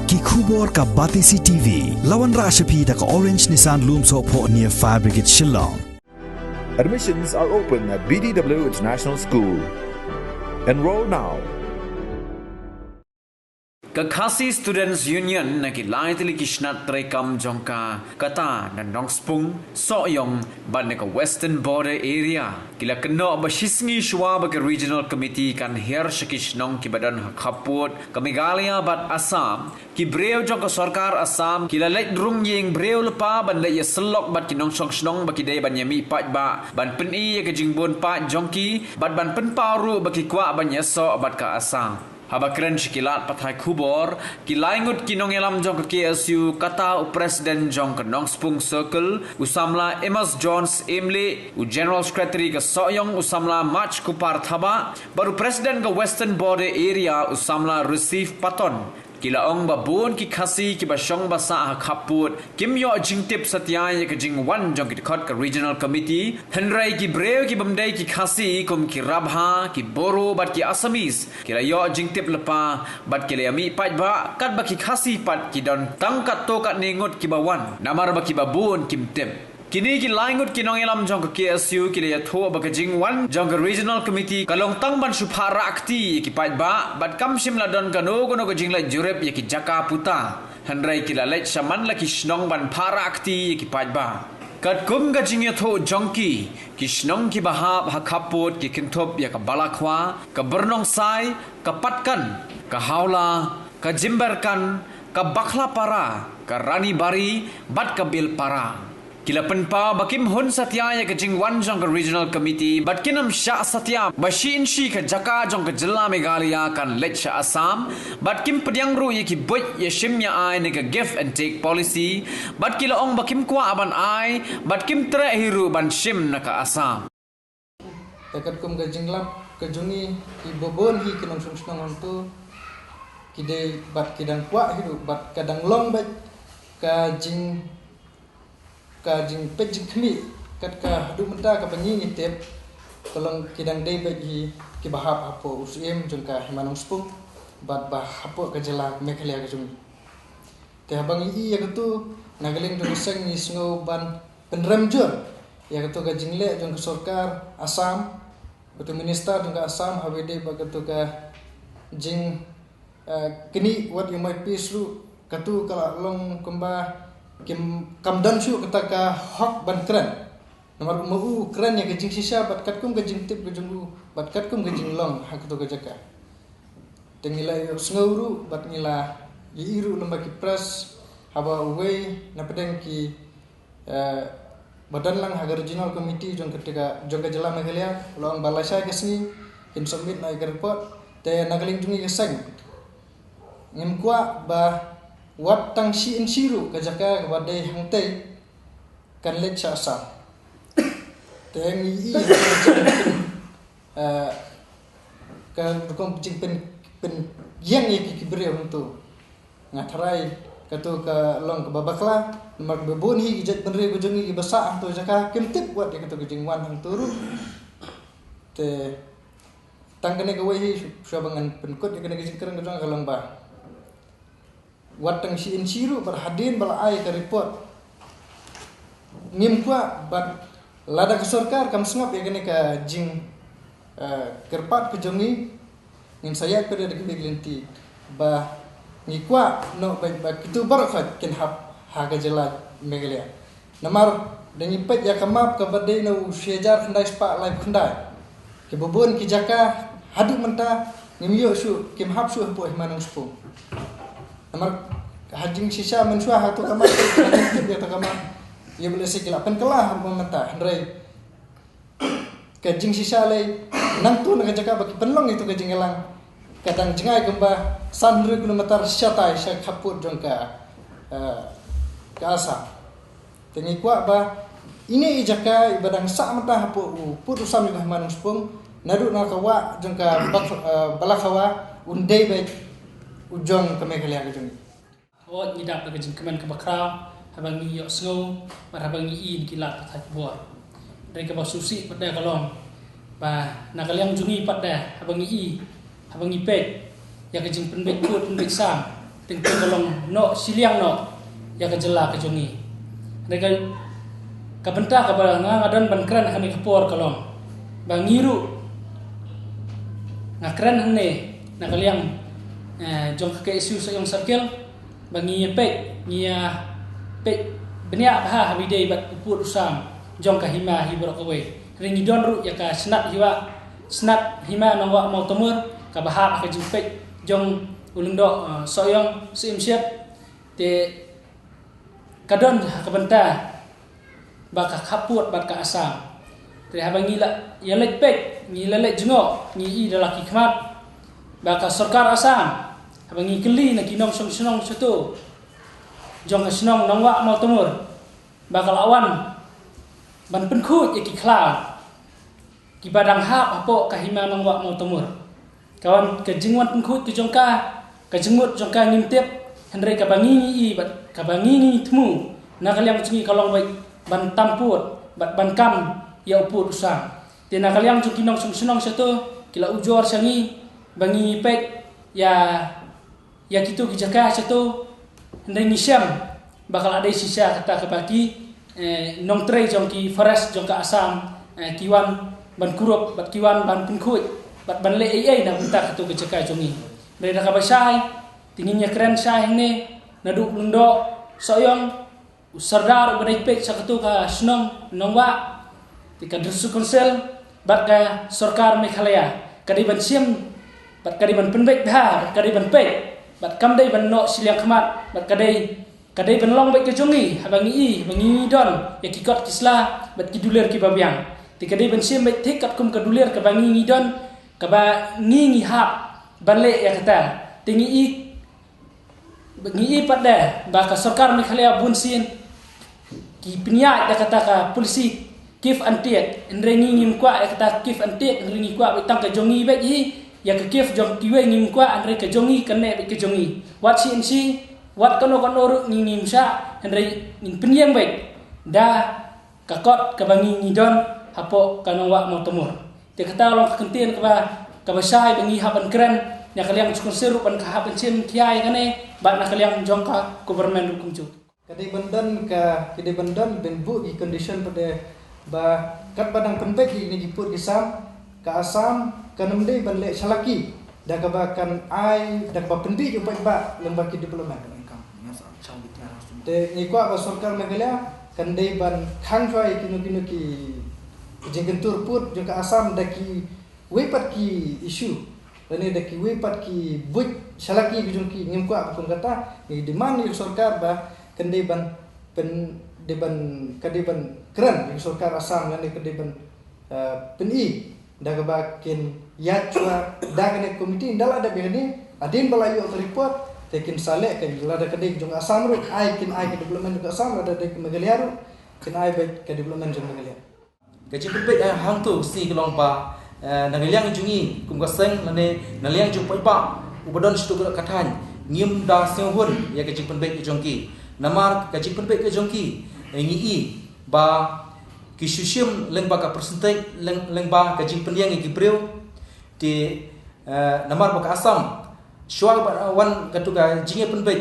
ki khubor ka Batisi TV lawan Rashapi da ka Orange Nissan Lumso po near Fire Brigade Shillong. Admissions are open at BDW International School. Enroll now. Kakasi Students Union na kilay tili kisnat trekam jongka kata na nongspung soyong ban ka Western Border Area kila keno basisngi shwa ba Regional Committee kan her shikish nong kibadan hakaput kamigalia bat Assam ki breu jongka sarkar Assam kila let drung yeng breu lepa ban le selok bat kinong song snong ba kidai ban yami pat ba ban peni ka jingbon pat jongki bat ban pen paru ba ki kwa ban yaso bat ka Assam. Habakren shikilat pathai khubor kilaingut kinong elam jong ke KSU kata Presiden jong ke Nongspung Circle usamla Amos Jones Emily General Secretary ke Soyong usamla March Kupar Thaba baru Presiden ke Western Border Area usamla Receive Paton kila ong babun ki khasi ki basong basa khaput kim yo jingtip satya ye ke jingwan jong ki khot ke Regional Committee henrai ki breu ki bamdai ki khasi kum ki rabha ki boro bat ki Assamese kila yo jingtip lepa bat kila yami pat ba kat ba ki khasi pat ki don tangkat to kat ningut ki bawan namar ba ki babun kim tip kini ki laingut kinong elam jong ke KSU kila ya tho ba ke jingwan jong ke Regional Committee kalong tang ban suphara akti ki pat ba bat kam sim ladon kano kono ke jingla jurep ya ki jaka puta handrai kila lait shaman la ki snong ban phara akti ki pat ba kat kum ga jing ya tho jongki ki snong ki bahab hakaput ki kintop ya ka balakwa ka bernong sai ka patkan ka haula ka jimberkan ka bakhla para ka rani bari bat ka bil para kila penpa bakim hun satya ya ke jingwan jong ke Regional Committee bat kinam sha satya bashin shi ke jaka jong ke jilla Meghalaya kan let sha Assam bat kim pediang ru ye ki boy ye shimya ai ne ke give and take policy bat kila ong bakim kwa aban ai bat kim tre hiru ban shim na ka Assam takat kum ke jinglam ke jungi ki bobon hi kinong sungsnong tu kide bat kidang kwa hiru bat kadang long bat ka jing pejing kami kat ka du menta ka panyi ngitep kolong kidang dei bagi ki bahap apo usiem jong ka himanong spung bat bah apo ka jela Meghalaya ka jung te habang I ya tu nagaling jong seng ni sngo ban penremjur ya tu ka jingle jong ka sarkar Assam betu minister jong ka Assam habede ba tu ka jing kini what you might peace ru katu kala long kumba kim kamdan syu kata ka hok ban kran nomor mu kran ya kejing sisa bat kat kum kejing tip kejung bat kat kum kejing long hak to kejaka tengila sngouru bat ngila iru lembak ki pres haba we na pedeng ki badan lang hagar Regional Committee jong ketika jong ka jela Meghalaya long balasai kesni in submit na report te nagaling jungi keseng ngem kwa ba wat tang si in siru ka jaka ka badai hangtai kan let sa sa teng I ka kom jing pen yang ye ki breu tu ngatrai ka tu ka long ka babakla mak bebon hi jet penre ko jungi basa ang tu jaka kim tip wat ye ka tu jingwan hang turu te tangkane ka we hi syabangan penkot ye kana jingkerang ka jong ka long ba watang si insiru berhadin bala ai ke report ngim kwa bat lada ke sarkar kam sngap ya kene ka jing kerpat ke jongi ngin saya ke de beglenti ba ngikwa no ba kitu barakhat ken hap ha ga jela Meghalaya namar dengi pet ya kamap ka badai no shejar khandai spa live khandai ke bobon ki jaka hadu menta ngim yo su kim hap su po manang spo namar hajing sisa mensua hatu kamar ya ta kamar ye boleh sikila pen kelah mementa ndrai kajing sisa lay nang tu nak jaka baki penlong itu kajing elang kadang jengai gemba 100 km syatai sya kaput jongka ke asa tengi kwa ba ini jaka ibadang sa mata hapu put usam ni manung spung nadu na kawa jongka balakawa undai be ujong ke Meghalaya ke jong oh nyidap ke jing kemen ke bakra habang ni yo sngo bar habang ni in kilat pathai buat dari ke basusi pada kolong ba nakaliang jungi pada habang ni pet ya ke jing penbek kut penbek sam tinggal kalong no siliang no ya kejela kejongi mereka kabenta kabal ngadon ban kran kami kapor kalong bangiru ngakran hane nakaliang jong ke isu sayong circle bangi pek ngia pek benia bah habide bat upur usam jong kahima hibrok away ringi don ru ya ka snat hima nangwa mau temur ka bahap ka jupek jong ulungdo soyong simsiap te kadon ka benta baka kaput bat ka asam te habangi la ya lek pek ni lelek jengo ni i dalaki khamat baka sarkar asam habangi keli na kinong song satu jong ka snong nangwa mau temur baka lawan ban penkhut ya ki klau ki badang hap apo kahima nangwa mau temur kawan ke jingwan penkhut ke jongka ke jengut jongka ngimtep hendrai ka bangi bat ka bangi temu nakaliang cungi kalong baik ban tamput bat ban kam ya uput usang te nakaliang cungi nong senong satu kila ujor sangi bangi pek ya kitu kijaka satu hendrai ngisyam bakal ada sisa kata kebaki nong trei jongki forest jongka asam kiwan ban kurup bat kiwan ban penkhut bat ban le ai na bentak tu keceka jongi mereka kabasai tinginya keren sai ne nadu lundo soyong sardar badai pek sakatu ka snong nongwa tika dusu konsel bat ka sarkar Meghalaya kadi ban siam bat kadi ban penbek bah bat kadi ban pek bat kamdai ban no siliang khamat bat kadai ban long baik ke jongi habangi bangi don ya kikot kisla bat kiduler ki babiang tikadai ban siam baik tikat kum kaduler ka bangi ngidon ka ba ngi hap banle ya kata tingi ngi pada ba ka sarkar Meghalaya bunsin ki pniat ya kata ka polisi kif antiet endre ngi kwa ya kata kif antiet endre ngi kwa bitang ka jongi baik hi ya ka kif jong kiwe ngi kwa endre ka jongi kane baik ka jongi wat si wat kono ru ngi sa endre ngi pniam baik da kakot ka bangi ngidon hapo kanong wa mau temur te kata long kentin ka basai bangi haban keren nya kaliang cukun seru ban ka haban sim kiai kane ba na kaliang jongka government hukum cu kadai bandan ben bu ki condition pada ba kat badang penbek ni giput gisam ka asam kanamdei ban le salaki da ka ba kan ai da ba pendi ju ba lembaki development kan te ni kwa ba sarkar Meghalaya kandai ban khang choi kinu ki jengkentur put jengka asam daki wepat ki isu lani daki wepat ki buj salaki bijungki ngimkwa pun kata ni demand ni sarkar ba kandai ban kadiban keren ni sarkar asam lani kadiban peni daga bakin yachwa daga ne komiti ndala ada begini adin balayu report tekin salek kan lada kadai jong asam ru ai ke development jong asam lada de Meghalaya ru kin ai ke development jong Meghalaya gaji pepek hang tu si kelong pa nangaliang jungi kum gaseng lane naliang jung pa ubadon stu kathan ngim da sehun ya gaji pepek jongki namar gaji pepek ke jongki ngi ba kisusyum lengba ka percentage lengba gaji pendiang ngi breu ti namar ba asam shwa wan katuga jinge pepek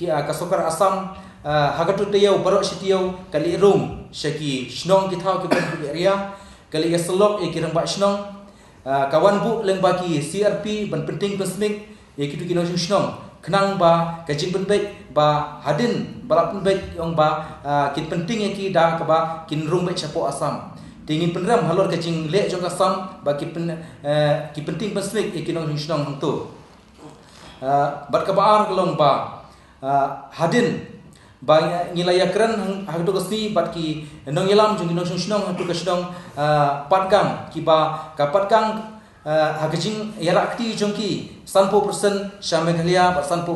ki ka sokar asam hagatu teyau barok sitiyau kali rum syaki snong kitau ke area kali yaslok e kirang ba snong kawan bu leng bagi CRP ban penting pesmik e kitu kinong snong kenang ba kajing penbek ba hadin balap penbek yang ba kit penting e ki da ka ba kin rum be chapo asam tingin penram halor kajing le jong asam ba ki penting pesmik e kinong snong hangtu bat ka baar kelong ba hadin banyak nilai keren hang tu kasi bat ki nong ilam jung nong snong tu kasdong patgang ki ba ka patgang hagajing yarakti jung ki 100% sha Meghalaya 100%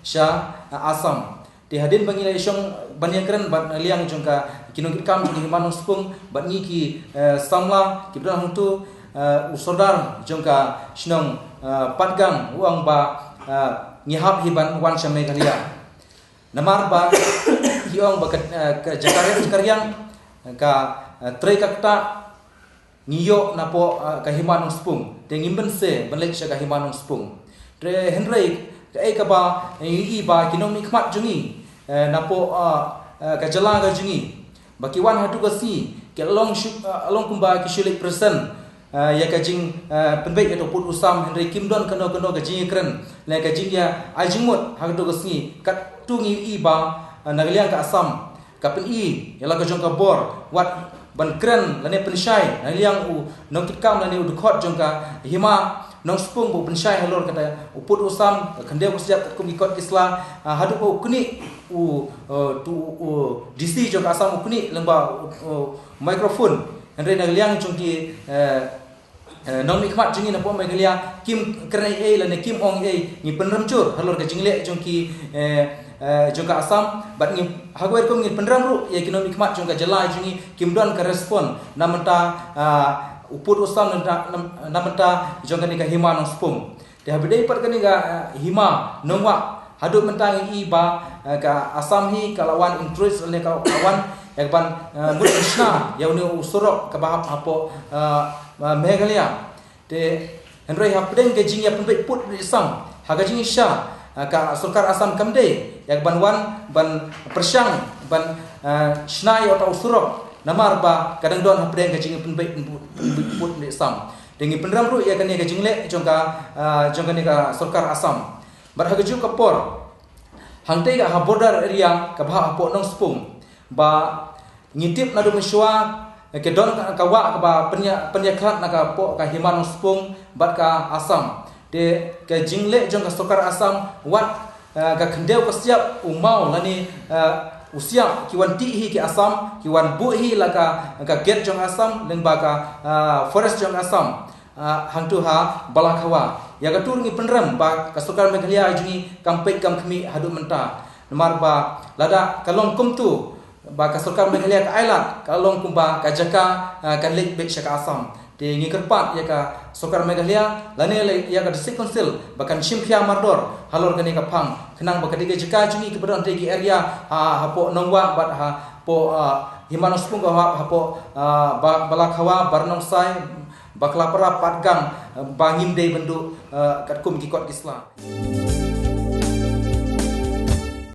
sha Assam ti hadin bangilai syong banyak keren bat liang jung ka kinong kam jung manong spung bat ni ki samla ki bran hang tu usodar jung ka snong patgang uang ba ngihap hiban wan sha Meghalaya namar ba hiong ba ka jakaryang ka trei kakta ngiyo napo ka himanong spung te ngimben se banlek sya ka himanong spung tre henrei ka ba i ba kinom nikmat jungi napo ka jala ga jungi bakiwan hatu ka si ke along kumba kisulik persen ya ka jing penbek atau put usam Henry Kim Don kano ka jing kren le ka jing ya ajingmut hatu ka si kat tungi i ba nagaliang ka asam kapin i yala ka jong ka bor wat ban kren lane pensyai nagaliang u nokit kam lane u dukot jong ka hima nong spung bu pensyai halor kata uput usam kandeu sejak kum ikot kisla hadu ko kuni DC jong asam kuni lengba mikrofon Henry nagaliang jong ki nong nikmat jingi napo megalia kim kernai lane kim ong ni penramcur halor ka jingle jong ki jongka asam bat ngi hagwer ko ngi penram ru ya kino nikmat jongka jelai jingi kim don ka respon namenta uput usam namenta jongka ni ka hima nong spung de habidai pat kani ga hima nongwa hadu mentang i ba ka asam hi kalawan interest le ka kawan yak ban mudishna ya uni usurok ka bahap apo megalia de henry hapdeng ke jingi penbek put isam haga jingi sha ka Sulkar Asam kamde yak ban persyang ban shnai atau usurok namar ba kadang don hapdeng ka jingi penbek put isam dengi penram ru ya kani ka jingle jongka ni ka Sulkar Asam bar hagaju kapor hangte ga border area ka bha apo nong spung ba ngitip nadu meswa ke don ka wa ka ba penyaklat na ka po ka himan spung bat ka Asam de ka jingle jong ka Sulkar Asam wat ka khendeu ka siap umau lani usiap kiwan ti hi ki Asam kiwan bu hi la ka get jong Asam lengba ka forest jong Asam hangtu ha balakawa ya ka tur ngi penram ba ka Sulkar Meghalaya jungi kampek kam khmi hadu menta namar ba lada kalong kumtu ba ka Sulkar Meghalaya ka ailat kalong kumba ka jaka ka lek bek syaka Asam de ngi kerpat ya ka Sulkar Meghalaya lane ya ka district council bahkan Shimphia Mardor halor kani ka phang kenang ba kadiga jaka jungi ke bedon tegi area hapo nongwa bat po himanos pung ka hapo balakhawa barnong sai bakla para patgang bangim de bendu kat kum ki kot kisla